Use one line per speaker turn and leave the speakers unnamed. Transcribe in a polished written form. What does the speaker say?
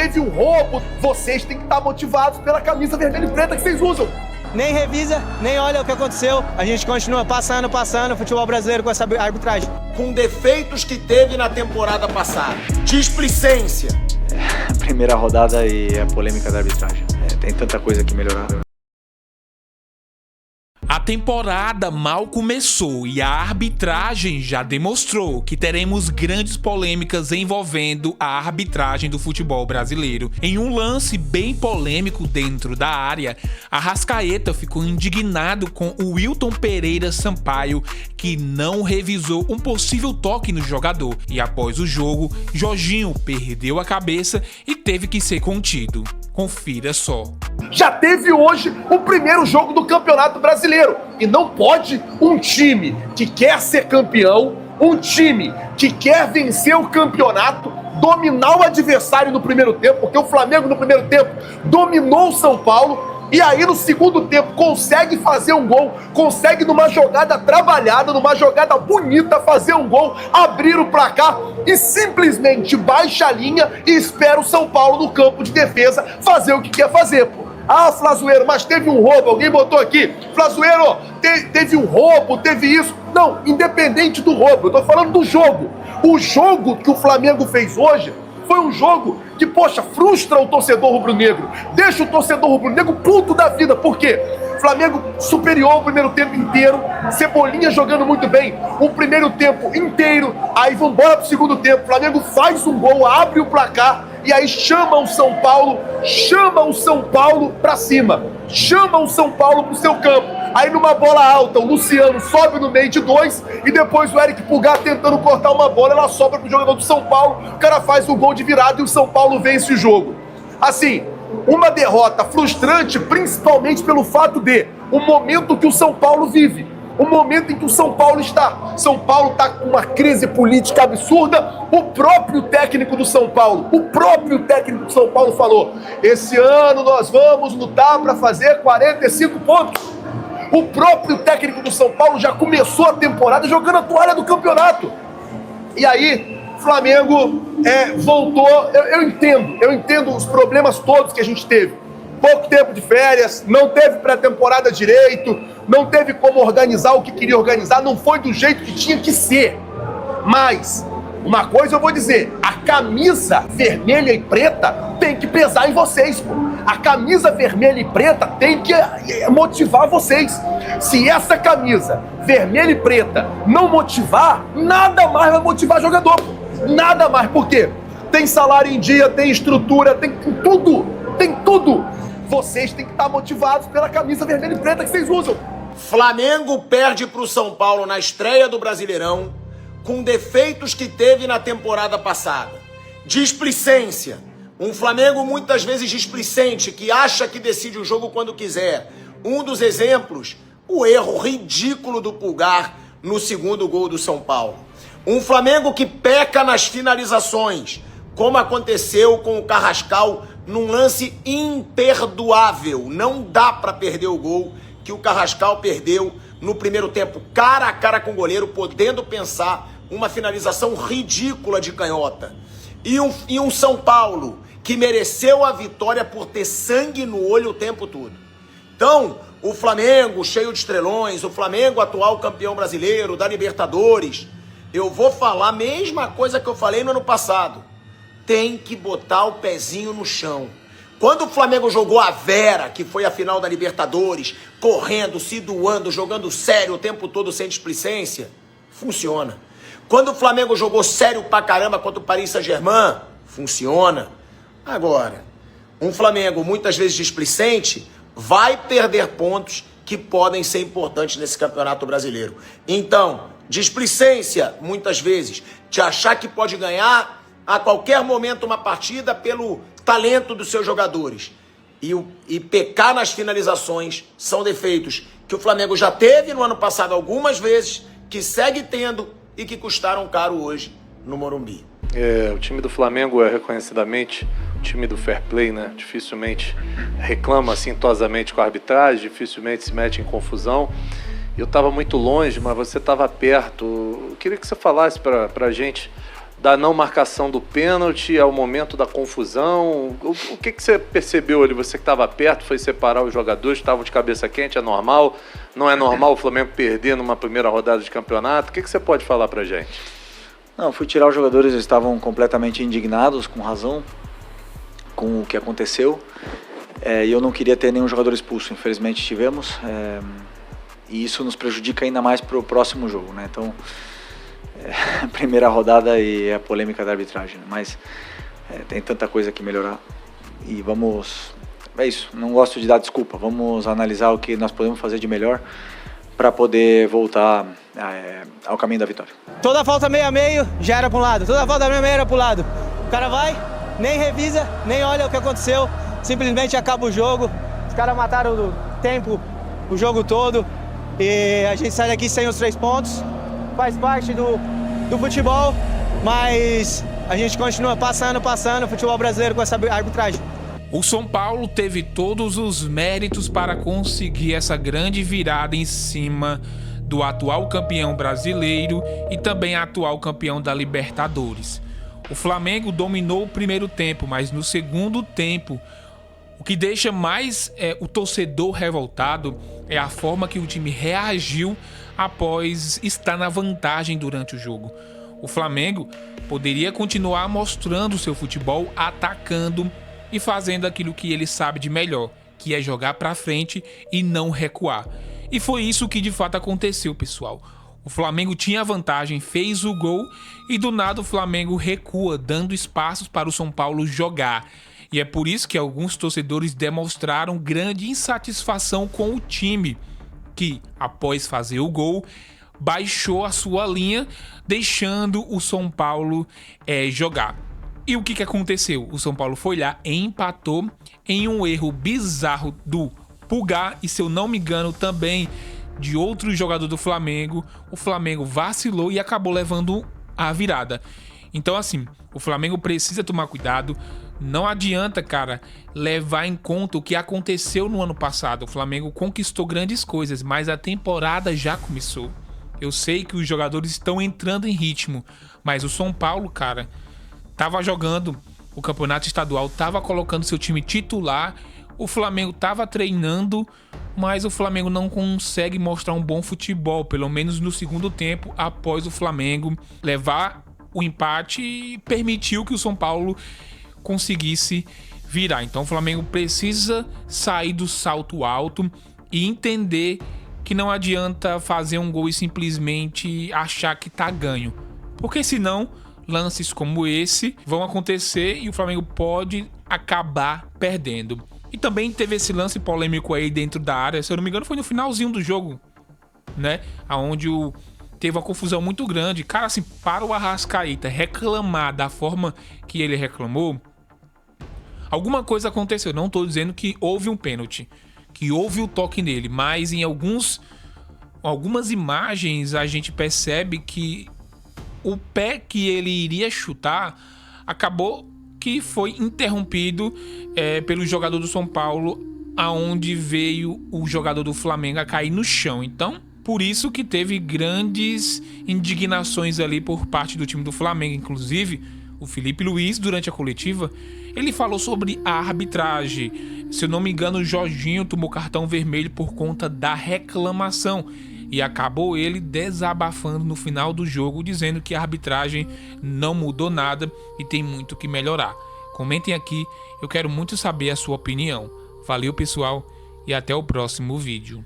teve um roubo. Vocês têm que estar motivados pela camisa vermelha e preta que vocês usam.
Nem revisa, nem olha o que aconteceu. A gente continua passando o futebol brasileiro com essa arbitragem.
Com defeitos que teve na temporada passada. Displicência.
Primeira rodada e a polêmica da arbitragem. Tem tanta coisa que melhorar.
A temporada mal começou e a arbitragem já demonstrou que teremos grandes polêmicas envolvendo a arbitragem do futebol brasileiro. Em um lance bem polêmico dentro da área, Arrascaeta ficou indignado com o Wilton Pereira Sampaio, que não revisou um possível toque no jogador. E após o jogo, Jorginho perdeu a cabeça e teve que ser contido. Confira só.
Já teve hoje o primeiro jogo do Campeonato Brasileiro. E não pode um time que quer ser campeão, um time que quer vencer o campeonato, dominar o adversário no primeiro tempo, porque o Flamengo no primeiro tempo dominou o São Paulo, e aí no segundo tempo consegue fazer um gol, consegue numa jogada trabalhada, numa jogada bonita fazer um gol, abrir o placar e simplesmente baixa a linha e espera o São Paulo no campo de defesa fazer o que quer fazer, pô. Ah, Flazoeiro, mas teve um roubo, alguém botou aqui. Flazoeiro, teve um roubo, teve isso. Não, independente do roubo, eu tô falando do jogo. O jogo que o Flamengo fez hoje foi um jogo que, poxa, frustra o torcedor rubro-negro. Deixa o torcedor rubro-negro puto da vida. Por quê? Flamengo superior o primeiro tempo inteiro, Cebolinha jogando muito bem o primeiro tempo inteiro, aí vambora pro segundo tempo, Flamengo faz um gol, abre o placar, e aí chama o São Paulo pra cima, chama o São Paulo pro seu campo, aí numa bola alta, o Luciano sobe no meio de dois, e depois o Eric Pulgar tentando cortar uma bola, ela sobra pro jogador do São Paulo, o cara faz o gol de virada e o São Paulo vence o jogo. Assim, uma derrota frustrante, principalmente pelo fato de o momento que o São Paulo vive, o momento em que o São Paulo está. São Paulo está com uma crise política absurda. O próprio técnico do São Paulo falou: esse ano nós vamos lutar para fazer 45 pontos. O próprio técnico do São Paulo já começou a temporada jogando a toalha do campeonato. E aí, Flamengo voltou. Eu entendo os problemas todos que a gente teve. Pouco tempo de férias, não teve pré-temporada direito, não teve como organizar o que queria organizar, não foi do jeito que tinha que ser. Mas, uma coisa eu vou dizer, a camisa vermelha e preta tem que pesar em vocês, pô. A camisa vermelha e preta tem que motivar vocês. Se essa camisa vermelha e preta não motivar, nada mais vai motivar jogador, pô. Nada mais, por quê? Tem salário em dia, tem estrutura, tem tudo, tem tudo. Vocês têm que estar motivados pela camisa vermelha e preta que vocês usam.
Flamengo perde pro São Paulo na estreia do Brasileirão com defeitos que teve na temporada passada. Displicência. Um Flamengo muitas vezes displicente, que acha que decide o jogo quando quiser. Um dos exemplos, o erro ridículo do Pulgar no segundo gol do São Paulo. Um Flamengo que peca nas finalizações, como aconteceu com o Carrascal num lance imperdoável. Não dá para perder o gol que o Carrascal perdeu no primeiro tempo, cara a cara com o goleiro, podendo pensar uma finalização ridícula de canhota. E um São Paulo que mereceu a vitória por ter sangue no olho o tempo todo. Então, o Flamengo cheio de estrelões, o Flamengo atual campeão brasileiro, da Libertadores, eu vou falar a mesma coisa que eu falei no ano passado. Tem que botar o pezinho no chão. Quando o Flamengo jogou a Vera, que foi a final da Libertadores, correndo, se doando, jogando sério o tempo todo sem displicência, funciona. Quando o Flamengo jogou sério pra caramba contra o Paris Saint-Germain, funciona. Agora, um Flamengo muitas vezes displicente vai perder pontos que podem ser importantes nesse campeonato brasileiro. Então, displicência, muitas vezes, de achar que pode ganhar a qualquer momento uma partida pelo talento dos seus jogadores. E pecar nas finalizações são defeitos que o Flamengo já teve no ano passado algumas vezes, que segue tendo e que custaram caro hoje no Morumbi.
O time do Flamengo é reconhecidamente o time do fair play, né? Dificilmente reclama assintosamente com a arbitragem, dificilmente se mete em confusão. Eu estava muito longe, mas você estava perto. Eu queria que você falasse para a gente da não marcação do pênalti ao momento da confusão? O que você percebeu ali? Você que estava perto, foi separar os jogadores, estavam de cabeça quente, é normal? Não é normal o Flamengo perder numa primeira rodada de campeonato? O que você pode falar pra gente?
Não, fui tirar os jogadores, eles estavam completamente indignados, com razão, com o que aconteceu. E eu não queria ter nenhum jogador expulso, infelizmente tivemos. E isso nos prejudica ainda mais para o próximo jogo, né? Então, primeira rodada e a polêmica da arbitragem, né? Mas tem tanta coisa que melhorar e vamos... É isso, não gosto de dar desculpa, vamos analisar o que nós podemos fazer de melhor para poder voltar ao caminho da vitória.
Toda falta meio a meio já era para um lado, toda falta meio a meio era para o lado. O cara vai, nem revisa, nem olha o que aconteceu, simplesmente acaba o jogo. Os caras mataram o tempo, o jogo todo, e a gente sai daqui sem os 3 pontos. Faz parte do futebol, mas a gente continua passando o futebol brasileiro com essa arbitragem.
O São Paulo teve todos os méritos para conseguir essa grande virada em cima do atual campeão brasileiro e também atual campeão da Libertadores. O Flamengo dominou o primeiro tempo, mas no segundo tempo, o que deixa mais o torcedor revoltado é a forma que o time reagiu após estar na vantagem durante o jogo. O Flamengo poderia continuar mostrando seu futebol, atacando e fazendo aquilo que ele sabe de melhor, que é jogar para frente e não recuar. E foi isso que de fato aconteceu, pessoal. O Flamengo tinha a vantagem, fez o gol e do nada o Flamengo recua, dando espaços para o São Paulo jogar. E é por isso que alguns torcedores demonstraram grande insatisfação com o time, que, após fazer o gol, baixou a sua linha, deixando o São Paulo jogar. E o que aconteceu? O São Paulo foi lá e empatou em um erro bizarro do Pulgar e, se eu não me engano, também de outro jogador do Flamengo. O Flamengo vacilou e acabou levando a virada. Então, assim, o Flamengo precisa tomar cuidado. Não adianta, cara, levar em conta o que aconteceu no ano passado. O Flamengo conquistou grandes coisas, mas a temporada já começou. Eu sei que os jogadores estão entrando em ritmo, mas o São Paulo, cara, tava jogando o campeonato estadual, tava colocando seu time titular. O Flamengo tava treinando, mas o Flamengo não consegue mostrar um bom futebol, pelo menos no segundo tempo, após o Flamengo levar o empate e permitiu que o São Paulo conseguisse virar. Então o Flamengo precisa sair do salto alto e entender que não adianta fazer um gol e simplesmente achar que tá ganho, porque senão lances como esse vão acontecer e o Flamengo pode acabar perdendo. E também teve esse lance polêmico aí dentro da área, se eu não me engano foi no finalzinho do jogo, né, aonde teve uma confusão muito grande. Cara, assim, para o Arrascaeta reclamar da forma que ele reclamou, alguma coisa aconteceu. Não tô dizendo que houve um pênalti, que houve o toque nele, mas em algumas imagens a gente percebe que o pé que ele iria chutar acabou que foi interrompido pelo jogador do São Paulo, aonde veio o jogador do Flamengo a cair no chão. Então, por isso que teve grandes indignações ali por parte do time do Flamengo. Inclusive, o Felipe Luiz, durante a coletiva, ele falou sobre a arbitragem. Se eu não me engano, o Jorginho tomou cartão vermelho por conta da reclamação. E acabou ele desabafando no final do jogo, dizendo que a arbitragem não mudou nada e tem muito que melhorar. Comentem aqui, eu quero muito saber a sua opinião. Valeu, pessoal, e até o próximo vídeo.